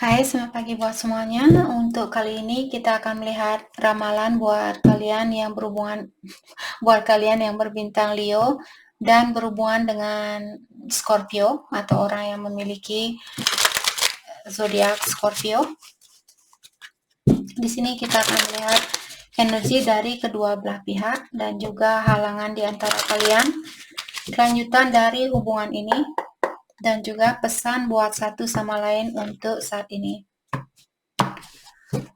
Hai, selamat pagi buat semuanya. Untuk kali ini kita akan melihat ramalan buat kalian yang berbintang Leo dan berhubungan dengan Scorpio atau orang yang memiliki zodiak Scorpio. Di sini kita akan melihat energi dari kedua belah pihak dan juga halangan di antara kalian, kelanjutan dari hubungan ini, dan juga pesan buat satu sama lain untuk saat ini.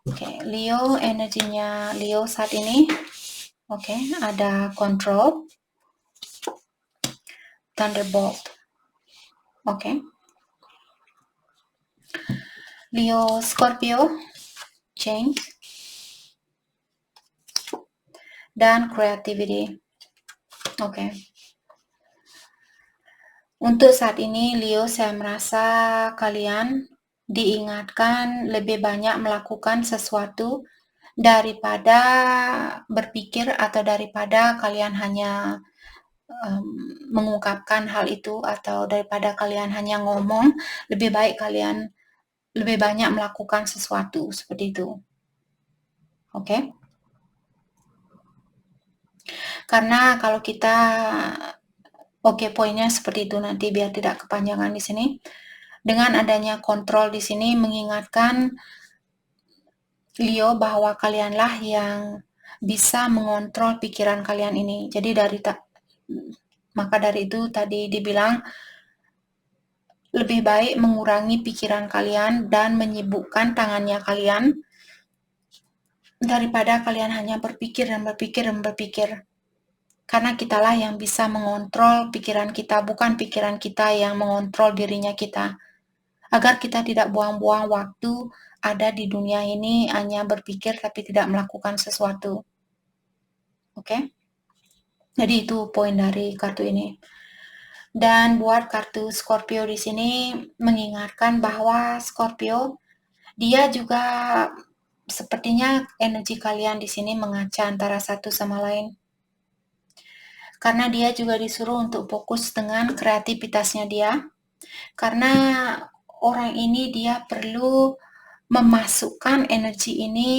Oke, Leo, energinya Leo saat ini. Oke, ada control, thunderbolt. Oke. Leo Scorpio, change, dan creativity. Oke. Untuk saat ini, Leo, saya merasa kalian diingatkan lebih banyak melakukan sesuatu daripada berpikir atau daripada kalian hanya mengungkapkan hal itu atau daripada kalian hanya ngomong, lebih baik kalian lebih banyak melakukan sesuatu seperti itu. Oke? Karena kalau kita poinnya seperti itu nanti biar tidak kepanjangan di sini. Dengan adanya kontrol di sini mengingatkan Leo bahwa kalianlah yang bisa mengontrol pikiran kalian ini. Jadi maka dari itu tadi dibilang lebih baik mengurangi pikiran kalian dan menyibukkan tangannya kalian daripada kalian hanya berpikir dan berpikir dan berpikir. Karena kitalah yang bisa mengontrol pikiran kita, bukan pikiran kita yang mengontrol dirinya kita. Agar kita tidak buang-buang waktu ada di dunia ini hanya berpikir tapi tidak melakukan sesuatu. Oke? Jadi itu poin dari kartu ini. Dan buat kartu Scorpio di sini mengingatkan bahwa Scorpio dia juga sepertinya energi kalian di sini mengaca antara satu sama lain. Karena dia juga disuruh untuk fokus dengan kreativitasnya dia. Karena orang ini dia perlu memasukkan energi ini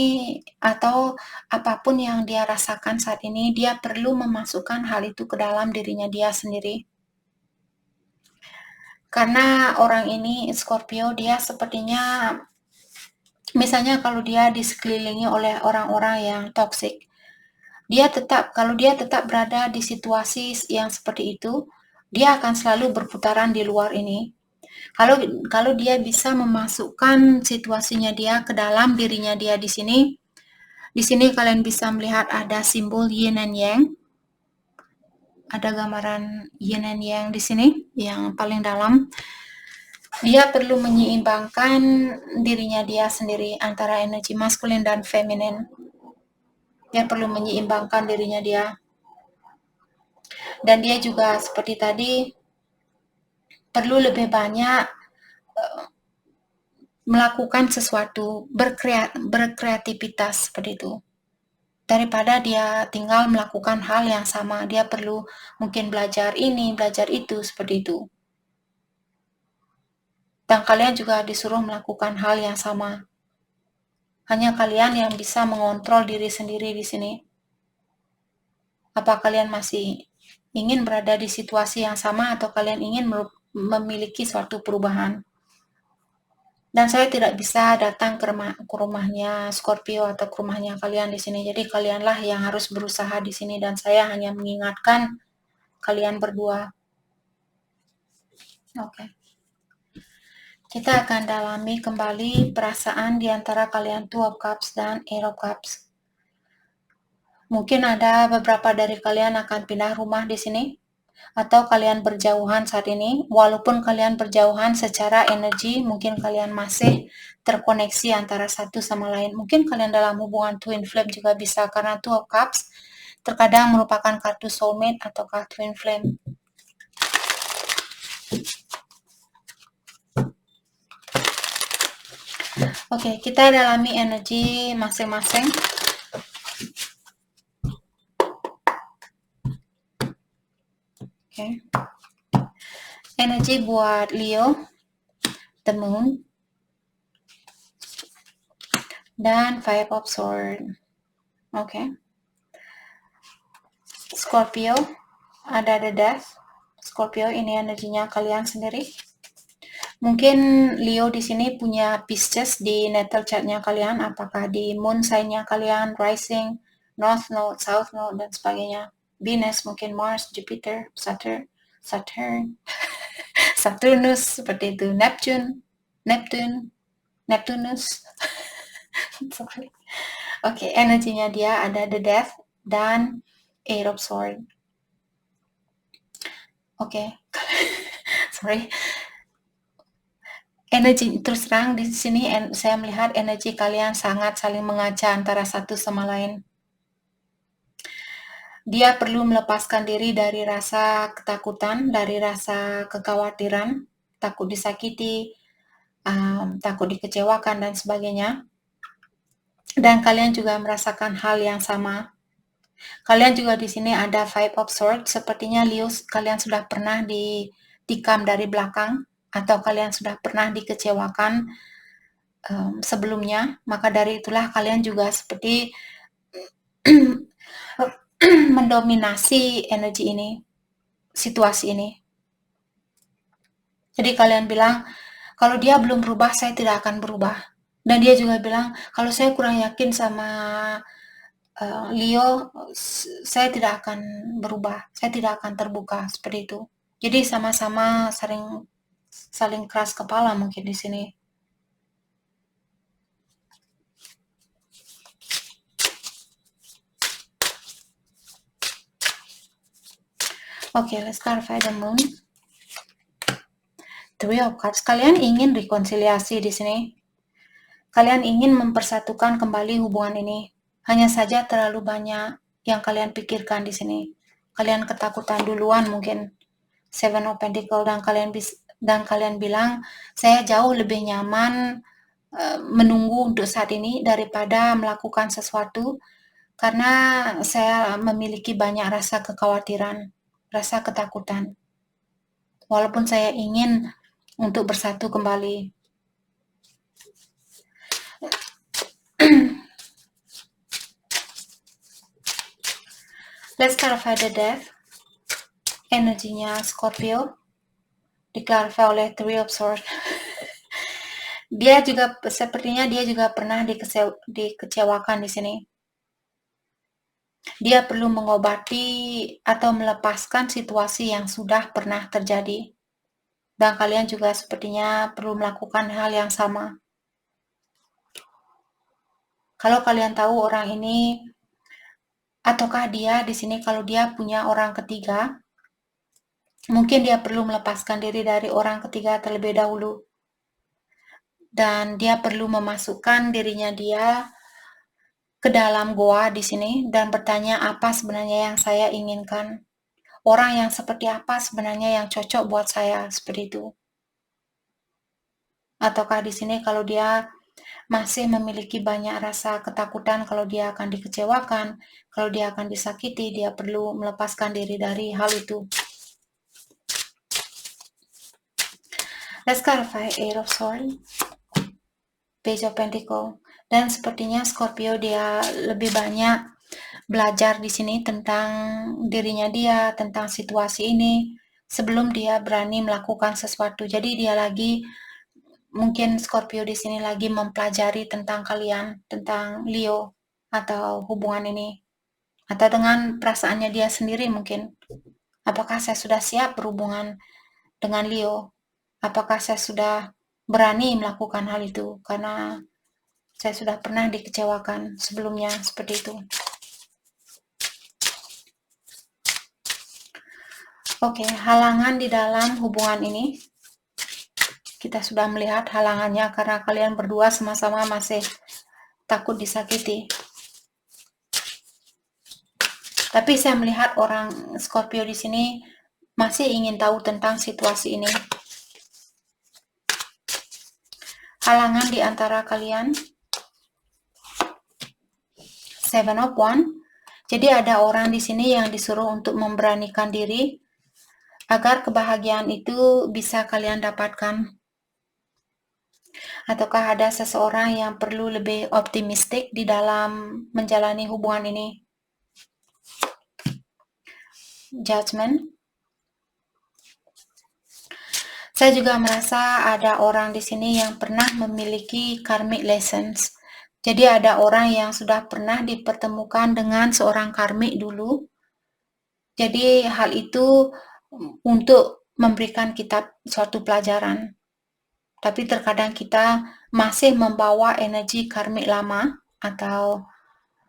atau apapun yang dia rasakan saat ini, dia perlu memasukkan hal itu ke dalam dirinya dia sendiri. Karena orang ini Scorpio dia sepertinya misalnya kalau dia disekelilingi oleh orang-orang yang toksik, kalau dia tetap berada di situasi yang seperti itu, dia akan selalu berputaran di luar ini. Kalau dia bisa memasukkan situasinya dia ke dalam dirinya dia di sini kalian bisa melihat ada simbol yin and yang. Ada gambaran yin and yang di sini yang paling dalam. Dia perlu menyeimbangkan dirinya dia sendiri antara energi maskulin dan feminin. Dia perlu menyeimbangkan dirinya dia. Dan dia juga seperti tadi perlu lebih banyak melakukan sesuatu, berkreativitas seperti itu. Daripada dia tinggal melakukan hal yang sama, dia perlu mungkin belajar ini, belajar itu, seperti itu. Dan kalian juga disuruh melakukan hal yang sama. Hanya kalian yang bisa mengontrol diri sendiri di sini. Apa kalian masih ingin berada di situasi yang sama atau kalian ingin memiliki suatu perubahan? Dan saya tidak bisa datang ke rumahnya Scorpio atau ke rumahnya kalian di sini. Jadi kalianlah yang harus berusaha di sini dan saya hanya mengingatkan kalian berdua. Oke. Kita akan dalami kembali perasaan di antara kalian Two of Cups dan Eight of Cups. Mungkin ada beberapa dari kalian akan pindah rumah di sini atau kalian berjauhan saat ini. Walaupun kalian berjauhan secara energi, mungkin kalian masih terkoneksi antara satu sama lain. Mungkin kalian dalam hubungan twin flame juga bisa karena Two of Cups terkadang merupakan kartu soulmate atau kartu twin flame. Oke, kita dalami energi masing-masing. Oke. Energi buat Leo, the moon. dan Five of Swords. Oke. Scorpio, ada The Death. Scorpio, ini energinya kalian sendiri. Mungkin Leo di sini punya Pisces di natal chartnya kalian, apakah di moon sign-nya kalian, rising, north node, south node, dan sebagainya. Venus, mungkin Mars, Jupiter, Saturn, Saturnus, seperti itu. Neptunus. Sorry. Oke, energinya dia ada The Death dan Eight of Swords. Oke. Sorry. Energi, terus terang di sini saya melihat energi kalian sangat saling mengaca antara satu sama lain. Dia perlu melepaskan diri dari rasa ketakutan, dari rasa kekhawatiran, takut disakiti, takut dikecewakan, dan sebagainya. Dan kalian juga merasakan hal yang sama. Kalian juga di sini ada Five of Swords. Sepertinya Leo, kalian sudah pernah ditikam dari belakang, atau kalian sudah pernah dikecewakan sebelumnya. Maka dari itulah kalian juga seperti mendominasi energi ini, situasi ini. Jadi kalian bilang, kalau dia belum berubah, saya tidak akan berubah. Dan dia juga bilang, kalau saya kurang yakin sama Leo, saya tidak akan berubah, saya tidak akan terbuka, seperti itu. Jadi sama-sama saling keras kepala mungkin di sini. Oke, let's clarify the moon. Three of Cups. Kalian ingin rekonsiliasi di sini. Kalian ingin mempersatukan kembali hubungan ini. Hanya saja terlalu banyak yang kalian pikirkan di sini. Kalian ketakutan duluan mungkin. Seven of Pentacles, dan kalian bilang, saya jauh lebih nyaman menunggu untuk saat ini daripada melakukan sesuatu, karena saya memiliki banyak rasa kekhawatiran, rasa ketakutan. Walaupun saya ingin untuk bersatu kembali. Let's clarify the Death. Energinya Scorpio diklarify oleh Three of Swords. Sepertinya dia juga pernah dikecewakan di sini. Dia perlu mengobati atau melepaskan situasi yang sudah pernah terjadi. Dan kalian juga sepertinya perlu melakukan hal yang sama. Kalau kalian tahu orang ini, ataukah dia di sini, kalau dia punya orang ketiga, mungkin dia perlu melepaskan diri dari orang ketiga terlebih dahulu. Dan dia perlu memasukkan dirinya dia ke dalam goa di sini dan bertanya, apa sebenarnya yang saya inginkan? Orang yang seperti apa sebenarnya yang cocok buat saya, seperti itu. Ataukah di sini kalau dia masih memiliki banyak rasa ketakutan kalau dia akan dikecewakan, kalau dia akan disakiti, dia perlu melepaskan diri dari hal itu. Let's clarify Eight of Swords, Page of Pentacles, dan sepertinya Scorpio dia lebih banyak belajar di sini tentang dirinya dia, tentang situasi ini, sebelum dia berani melakukan sesuatu. Jadi dia lagi, mungkin Scorpio di sini lagi mempelajari tentang kalian, tentang Leo atau hubungan ini, atau dengan perasaannya dia sendiri mungkin. Apakah saya sudah siap berhubungan dengan Leo? Apakah saya sudah berani melakukan hal itu? Karena saya sudah pernah dikecewakan sebelumnya, seperti itu. Oke, halangan di dalam hubungan ini. Kita sudah melihat halangannya karena kalian berdua sama-sama masih takut disakiti. Tapi saya melihat orang Scorpio di sini masih ingin tahu tentang situasi ini. Halangan di antara kalian. Seven of Wands. Jadi ada orang di sini yang disuruh untuk memberanikan diri agar kebahagiaan itu bisa kalian dapatkan. Ataukah ada seseorang yang perlu lebih optimistik di dalam menjalani hubungan ini? Judgment. Saya juga merasa ada orang di sini yang pernah memiliki karmic lessons. Jadi ada orang yang sudah pernah dipertemukan dengan seorang karmik dulu. Jadi hal itu untuk memberikan kita suatu pelajaran. Tapi terkadang kita masih membawa energi karmik lama atau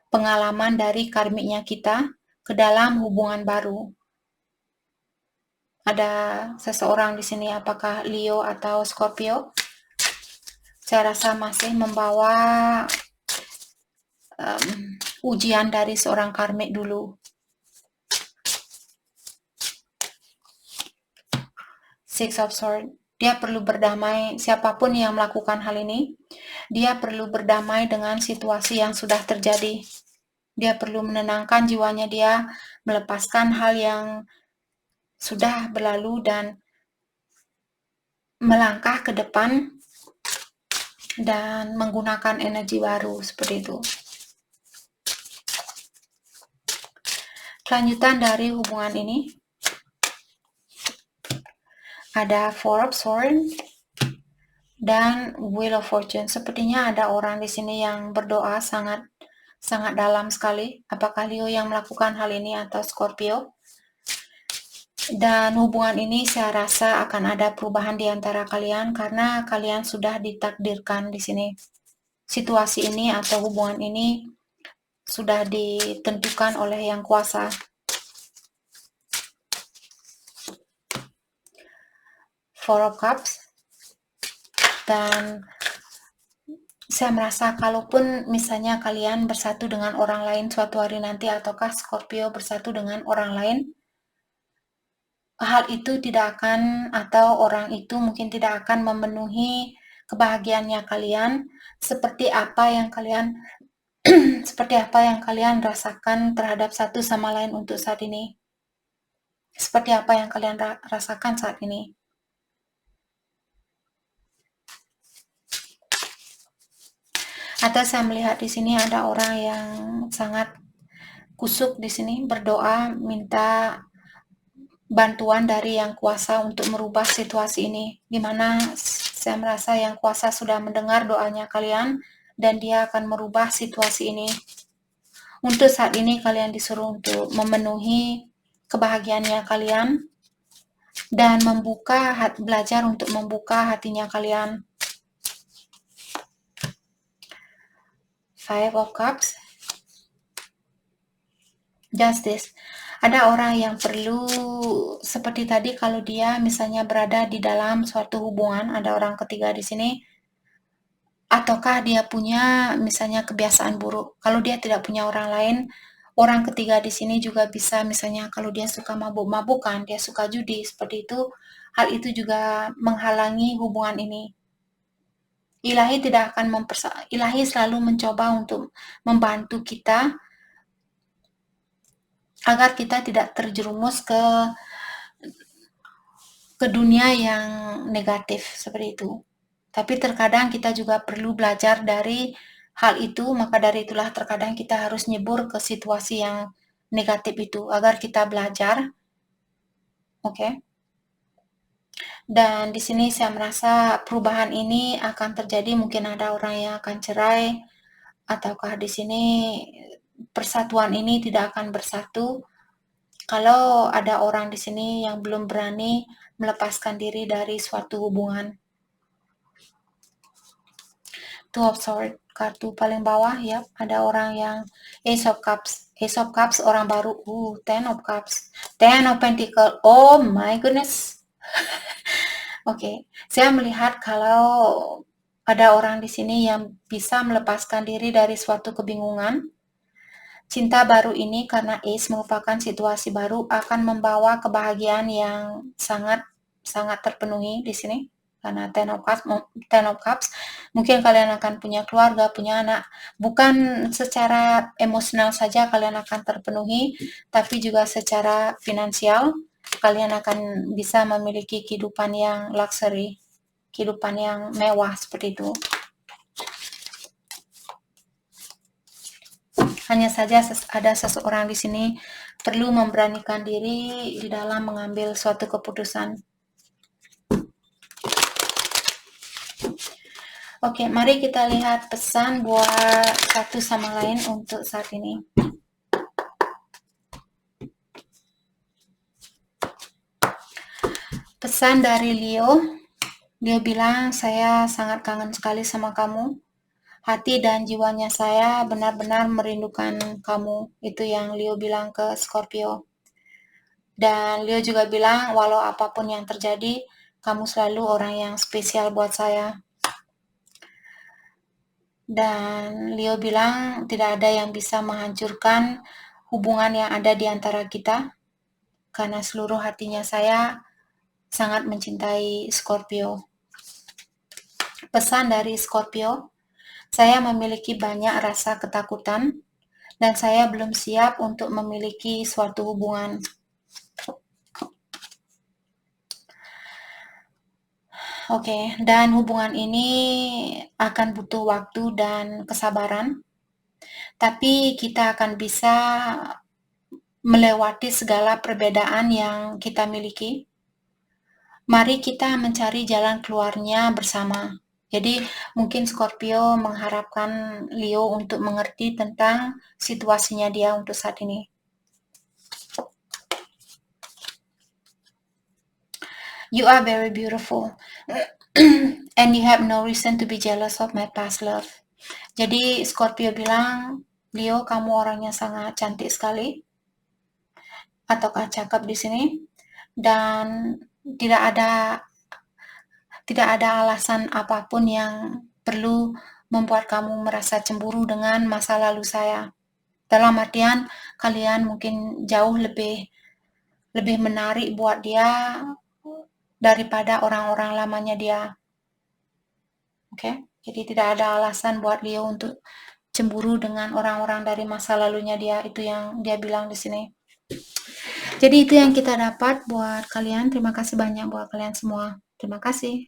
pengalaman dari karmiknya kita ke dalam hubungan baru. Ada seseorang di sini, apakah Leo atau Scorpio? Saya rasa masih membawa ujian dari seorang karmik dulu. Six of Swords. Dia perlu berdamai, siapapun yang melakukan hal ini, dia perlu berdamai dengan situasi yang sudah terjadi. Dia perlu menenangkan jiwanya, dia melepaskan hal yang sudah berlalu dan melangkah ke depan dan menggunakan energi baru seperti itu. Kelanjutan dari hubungan ini ada Four of Swords dan Wheel of Fortune. Sepertinya ada orang di sini yang berdoa sangat dalam sekali. Apakah Leo yang melakukan hal ini atau Scorpio? Dan hubungan ini saya rasa akan ada perubahan di antara kalian karena kalian sudah ditakdirkan di sini. Situasi ini atau hubungan ini sudah ditentukan oleh Yang Kuasa. Four of Cups. Dan saya merasa kalaupun misalnya kalian bersatu dengan orang lain suatu hari nanti, ataukah Scorpio bersatu dengan orang lain, hal itu tidak akan, atau orang itu mungkin tidak akan memenuhi kebahagiaannya kalian seperti apa yang kalian seperti apa yang kalian rasakan terhadap satu sama lain untuk saat ini. Seperti apa yang kalian rasakan saat ini. Atau saya melihat di sini ada orang yang sangat kusuk di sini, berdoa minta bantuan dari Yang Kuasa untuk merubah situasi ini, di mana saya merasa Yang Kuasa sudah mendengar doanya kalian dan dia akan merubah situasi ini. Untuk saat ini kalian disuruh untuk memenuhi kebahagiaannya kalian dan belajar untuk membuka hatinya kalian. Five of Cups. Justice. Ada orang yang perlu, seperti tadi kalau dia misalnya berada di dalam suatu hubungan, ada orang ketiga di sini, ataukah dia punya misalnya kebiasaan buruk. Kalau dia tidak punya orang lain, orang ketiga di sini juga bisa misalnya kalau dia suka mabuk-mabukan, dia suka judi, seperti itu, hal itu juga menghalangi hubungan ini. Ilahi selalu mencoba untuk membantu kita agar kita tidak terjerumus ke dunia yang negatif seperti itu. Tapi terkadang kita juga perlu belajar dari hal itu, maka dari itulah terkadang kita harus nyebur ke situasi yang negatif itu agar kita belajar. Oke. Dan di sini saya merasa perubahan ini akan terjadi, mungkin ada orang yang akan cerai, ataukah di sini persatuan ini tidak akan bersatu. Kalau ada orang di sini yang belum berani melepaskan diri dari suatu hubungan. Two of Swords, kartu paling bawah ya, ada orang yang Ace of Cups. Ace of Cups orang baru. Ten of Cups. Ten of Pentacles. Oh my goodness. Oke, saya melihat kalau ada orang di sini yang bisa melepaskan diri dari suatu kebingungan. Cinta baru ini karena Ace merupakan situasi baru akan membawa kebahagiaan yang sangat terpenuhi di sini. Karena Ten of Cups, mungkin kalian akan punya keluarga, punya anak. Bukan secara emosional saja kalian akan terpenuhi, tapi juga secara finansial kalian akan bisa memiliki kehidupan yang luxury. kehidupan yang mewah seperti itu. Hanya saja ada seseorang di sini perlu memberanikan diri di dalam mengambil suatu keputusan. Oke, mari kita lihat pesan buat satu sama lain untuk saat ini. Pesan dari Leo. Dia bilang, saya sangat kangen sekali sama kamu. Hati dan jiwanya saya benar-benar merindukan kamu. Itu yang Leo bilang ke Scorpio. Dan Leo juga bilang, walau apapun yang terjadi, kamu selalu orang yang spesial buat saya. Dan Leo bilang, tidak ada yang bisa menghancurkan hubungan yang ada di antara kita. Karena seluruh hatinya saya sangat mencintai Scorpio. Pesan dari Scorpio, saya memiliki banyak rasa ketakutan dan saya belum siap untuk memiliki suatu hubungan. Oke, dan hubungan ini akan butuh waktu dan kesabaran, tapi kita akan bisa melewati segala perbedaan yang kita miliki. Mari kita mencari jalan keluarnya bersama. Jadi mungkin Scorpio mengharapkan Leo untuk mengerti tentang situasinya dia untuk saat ini. You are very beautiful and you have no reason to be jealous of my past love. Jadi Scorpio bilang, Leo kamu orangnya sangat cantik sekali ataukah cakep di sini, dan tidak ada alasan apapun yang perlu membuat kamu merasa cemburu dengan masa lalu saya. Dalam artian kalian mungkin jauh lebih menarik buat dia daripada orang-orang lamanya dia. Oke, jadi tidak ada alasan buat Leo untuk cemburu dengan orang-orang dari masa lalunya dia. Itu yang dia bilang di sini. Jadi itu yang kita dapat buat kalian. Terima kasih banyak buat kalian semua. Terima kasih.